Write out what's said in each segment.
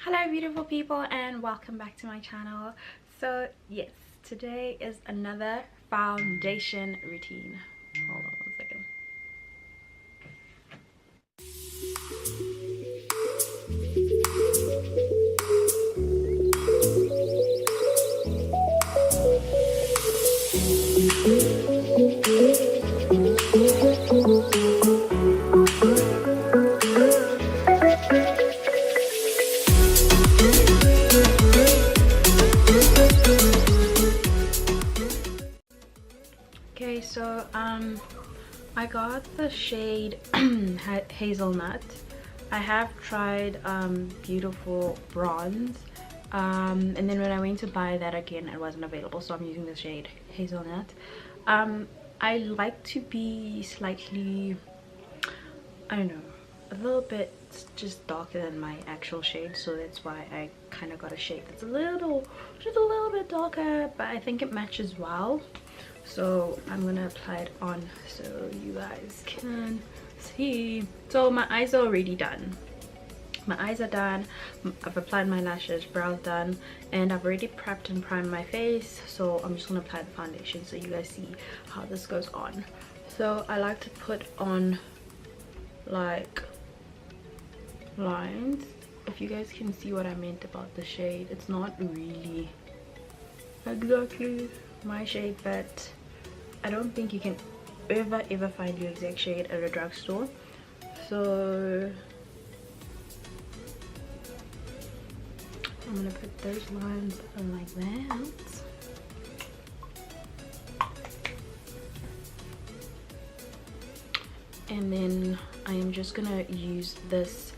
Hello beautiful people and welcome back to my channel. So yes, today is another foundation routine. Hold on one second. Okay, so I got the shade hazelnut. I have tried beautiful bronze, and then when I went to buy that again it wasn't available, so I'm using the shade hazelnut. I like to be slightly, I don't know, a little bit just darker than my actual shade, so that's why I kind of got a shade that's just a little bit darker, but I think it matches well. So I'm gonna apply it on so you guys can see. So my eyes are already done. My eyes are done. I've applied my lashes, brows done, and I've already prepped and primed my face. So I'm just gonna apply the foundation so you guys see how this goes on. So I like to put on like lines. If you guys can see what I meant about the shade, it's not really exactly my shade, but I don't think you can ever find your exact shade at a drugstore. So I'm gonna put those lines like that. And then I am just gonna use this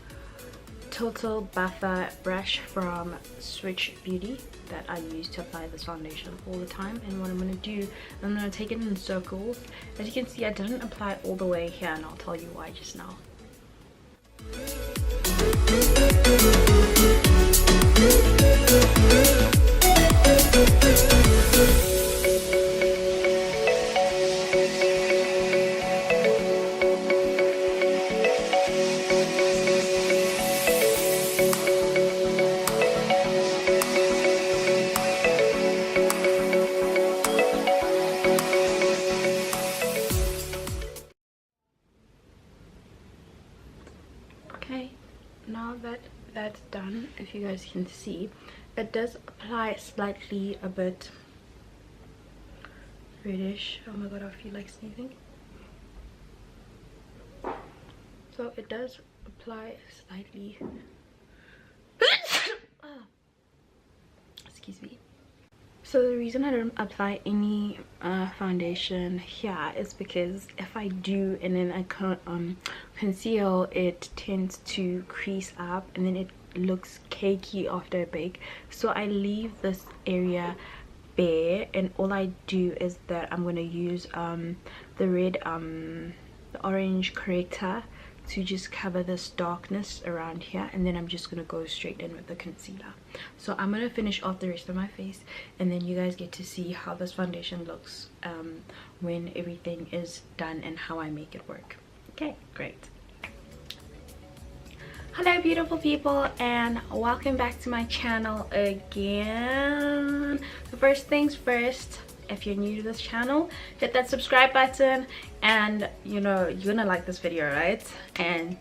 total buffer brush from Switch Beauty that I use to apply this foundation all the time. And what I'm going to do, I'm going to take it in circles. As you can see, I didn't apply it all the way here, and I'll tell you why just now. Okay, now that that's done, if you guys can see, it does apply slightly a bit reddish. Oh my god, I feel like sneezing. So it does apply slightly excuse me. So the reason I don't apply any foundation here is because if I do and then I conceal, it tends to crease up and then it looks cakey after I bake. So I leave this area bare, and all I do is that I'm going to use the orange corrector to just cover this darkness around here, and then I'm just gonna go straight in with the concealer. So I'm gonna finish off the rest of my face, and then you guys get to see how this foundation looks when everything is done and how I make it work. Okay, great. Hello beautiful people and welcome back to my channel again. So first things first, if you're new to this channel, hit that subscribe button, and you know you're gonna like this video, right? And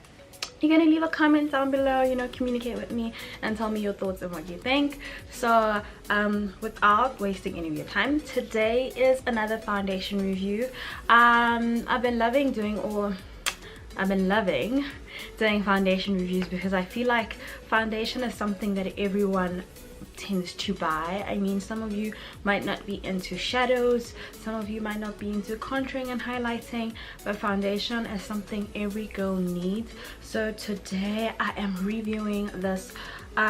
you're gonna leave a comment down below, you know, communicate with me and tell me your thoughts and what you think. So without wasting any of your time, today is another foundation review. I've been loving doing foundation reviews because I feel like foundation is something that everyone tends to buy. I mean, some of you might not be into shadows, some of you might not be into contouring and highlighting, but foundation is something every girl needs. So today I am reviewing this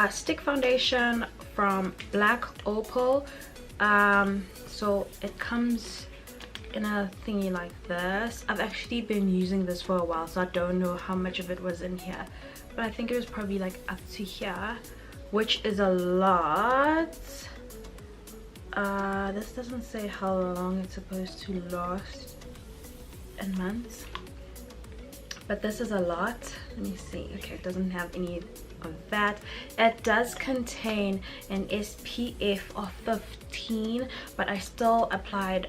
stick foundation from Black Opal. So it comes in a thingy like this. I've actually been using this for a while, so I don't know how much of it was in here, but I think it was probably like up to here, which is a lot. This doesn't say how long it's supposed to last in months, but this is a lot. Let me see. Okay, it doesn't have any of that. It does contain an SPF of 15, but I still applied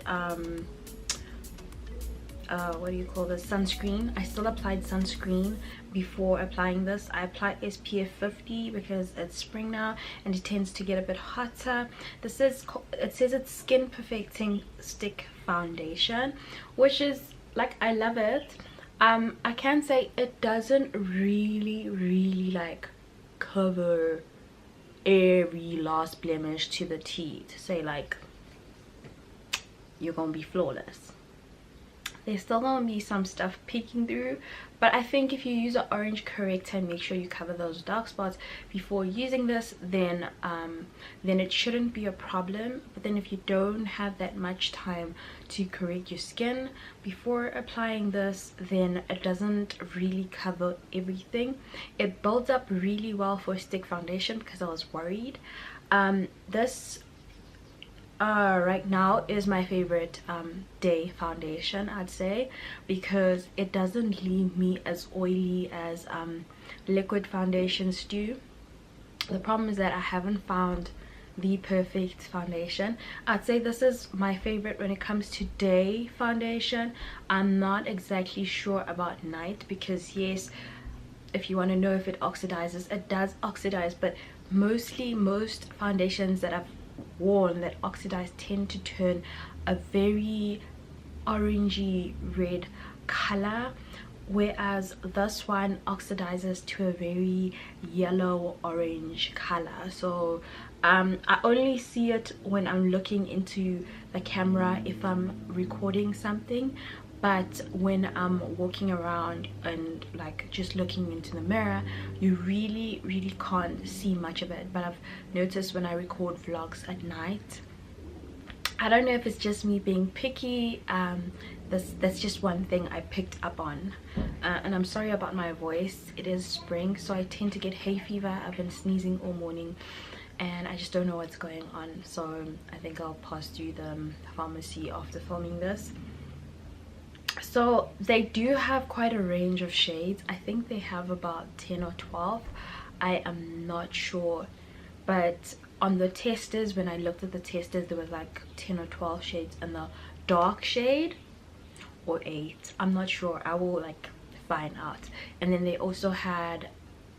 what do you call this, sunscreen. I still applied sunscreen before applying this. I applied SPF 50 because it's spring now and it tends to get a bit hotter. This is, it says it's skin perfecting stick foundation, which is like, I love it. I can say it doesn't really like cover every last blemish to the T to say like you're gonna be flawless. There's still gonna be some stuff peeking through, but I think if you use an orange corrector and make sure you cover those dark spots before using this, then it shouldn't be a problem. But then if you don't have that much time to correct your skin before applying this, then it doesn't really cover everything. It builds up really well for a stick foundation because I was worried. This right now is my favorite day foundation, I'd say, because it doesn't leave me as oily as liquid foundations do. The problem is that I haven't found the perfect foundation. I'd say this is my favorite when it comes to day foundation. I'm not exactly sure about night, because yes, if you want to know if it oxidizes, it does oxidize, but most foundations that I've worn that oxidize tend to turn a very orangey red color, whereas this one oxidizes to a very yellow orange color. So I only see it when I'm looking into the camera if I'm recording something, but when I'm walking around and like just looking into the mirror, you really can't see much of it. But I've noticed when I record vlogs at night, I don't know if it's just me being picky, that's just one thing I picked up on. And I'm sorry about my voice, it is spring, so I tend to get hay fever. I've been sneezing all morning and I just don't know what's going on, so I think I'll pass through the pharmacy after filming this. So they do have quite a range of shades. I think they have about 10 or 12, I am not sure, but on the testers, when I looked at the testers, there was like 10 or 12 shades in the dark shade, or 8, I'm not sure. I will like find out. And then they also had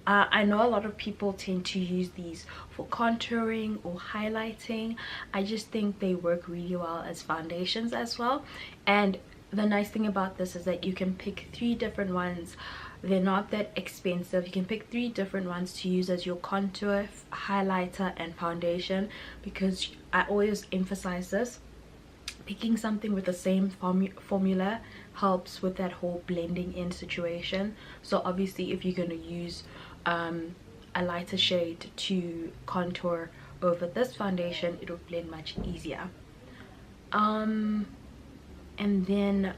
I know a lot of people tend to use these for contouring or highlighting. I just think they work really well as foundations as well. And the nice thing about this is that you can pick 3 different ones. They're not that expensive. You can pick 3 different ones to use as your contour, highlighter and foundation, because I always emphasize this, picking something with the same formula helps with that whole blending in situation. So obviously if you're going to use a lighter shade to contour over this foundation, it will blend much easier. And then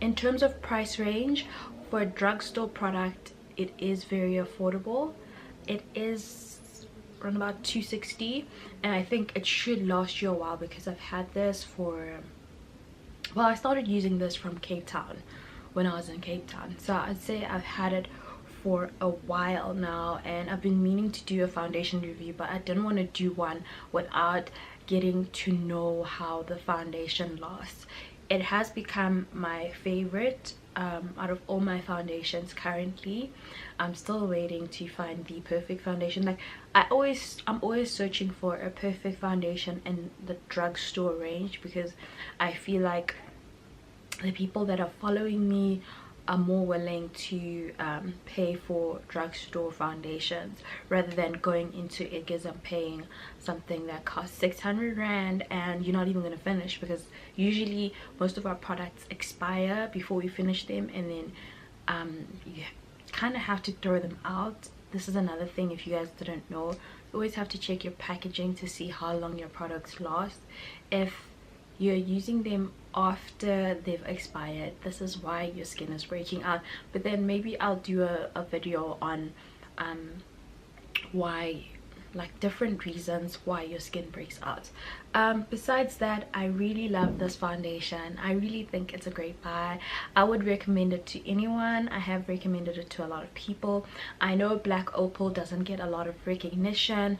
in terms of price range, for a drugstore product, it is very affordable. It is around about $2.60, and I think it should last you a while, because I've had this for, well, I started using this from Cape Town when I was in Cape Town, so I'd say I've had it for a while now. And I've been meaning to do a foundation review, but I didn't want to do one without getting to know how the foundation lasts. It has become my favorite out of all my foundations currently. I'm still waiting to find the perfect foundation. Like I'm always searching for a perfect foundation in the drugstore range, because I feel like the people that are following me are more willing to pay for drugstore foundations rather than going into Eggers and paying something that costs 600 rand and you're not even going to finish, because usually most of our products expire before we finish them, and then you kind of have to throw them out. This is another thing, if you guys didn't know, you always have to check your packaging to see how long your products last. If you're using them after they've expired, this is why your skin is breaking out. But then maybe I'll do a video on why like different reasons why your skin breaks out. Besides that, I really love this foundation. I really think it's a great buy. I would recommend it to anyone. I have recommended it to a lot of people. I know Black Opal doesn't get a lot of recognition.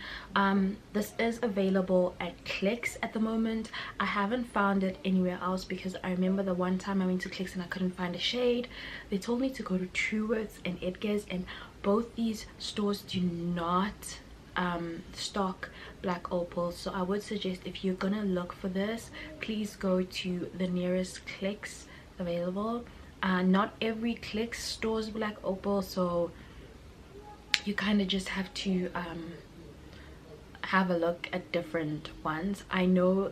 This is available at Clicks at the moment. I haven't found it anywhere else because I remember the one time I went to Clicks and I couldn't find a shade. They told me to go to Truworths and Edgar's, and both these stores do not stock Black Opal. So I would suggest, if you're gonna look for this, please go to the nearest Clicks available. Not every Clicks stores Black Opal, so you kind of just have to have a look at different ones. I know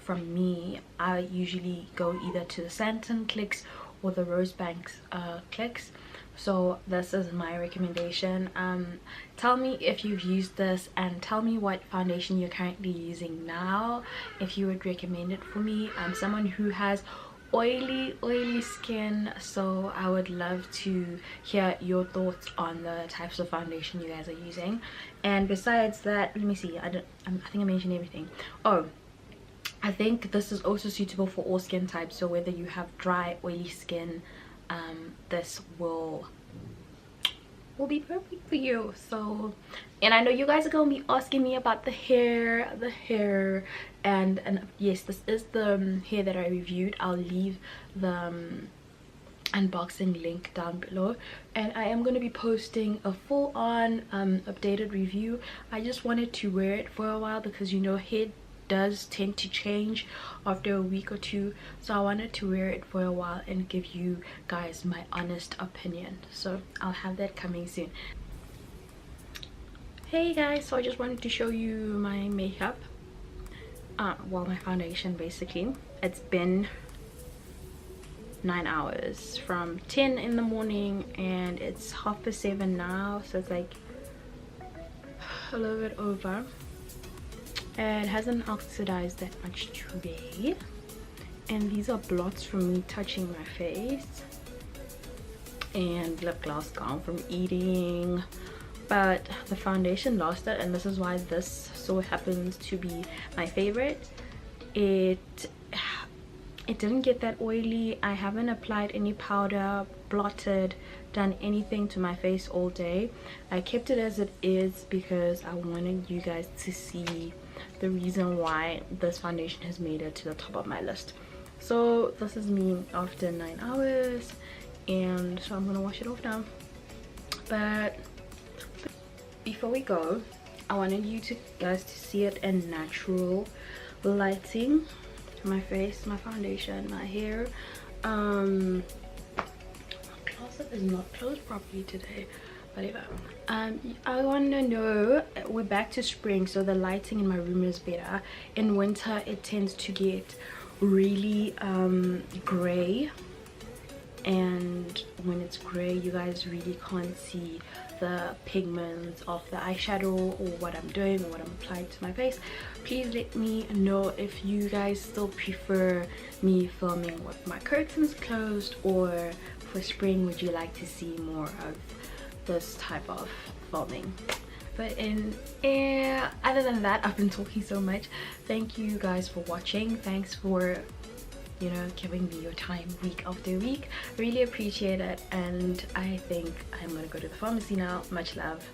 from me, I usually go either to the Santon Clicks or the Rosebanks Clicks. So this is my recommendation. Tell me if you've used this, and tell me what foundation you're currently using now, if you would recommend it for me. I'm someone who has oily skin, so I would love to hear your thoughts on the types of foundation you guys are using. And besides that, let me see, I think I mentioned everything. Oh, I think this is also suitable for all skin types. So whether you have dry, oily skin, this will be perfect for you. So, and I know you guys are gonna be asking me about the hair, and yes, this is the hair that I reviewed. I'll leave the unboxing link down below, and I am going to be posting a full-on updated review. I just wanted to wear it for a while because, you know, hair does tend to change after a week or two, so I wanted to wear it for a while and give you guys my honest opinion. So I'll have that coming soon. Hey guys, so I just wanted to show you my makeup, well, my foundation basically. It's been 9 hours from 10 in the morning, and it's 7:30 now, so it's like a little bit over. It hasn't oxidized that much today, and these are blots from me touching my face, and lip gloss gone from eating, but the foundation lasted, and this is why this so happens to be my favorite. It didn't get that oily. I haven't applied any powder, blotted, done anything to my face all day. I kept it as it is because I wanted you guys to see the reason why this foundation has made it to the top of my list. So this is me after 9 hours, and so I'm gonna wash it off now. But before we go, I wanted you guys to see it in natural lighting. My face, my foundation, my hair. My closet is not closed properly today. Whatever. I want to know, we're back to spring, so the lighting in my room is better. In winter it tends to get really gray, and when it's gray you guys really can't see the pigments of the eyeshadow or what I'm doing or what I'm applying to my face. Please let me know if you guys still prefer me filming with my curtains closed, or for spring would you like to see more of this type of filming. But other than that, I've been talking so much. Thank you guys for watching. Thanks for, you know, giving me your time week after week. Really appreciate it, and I think I'm gonna go to the pharmacy now. Much love.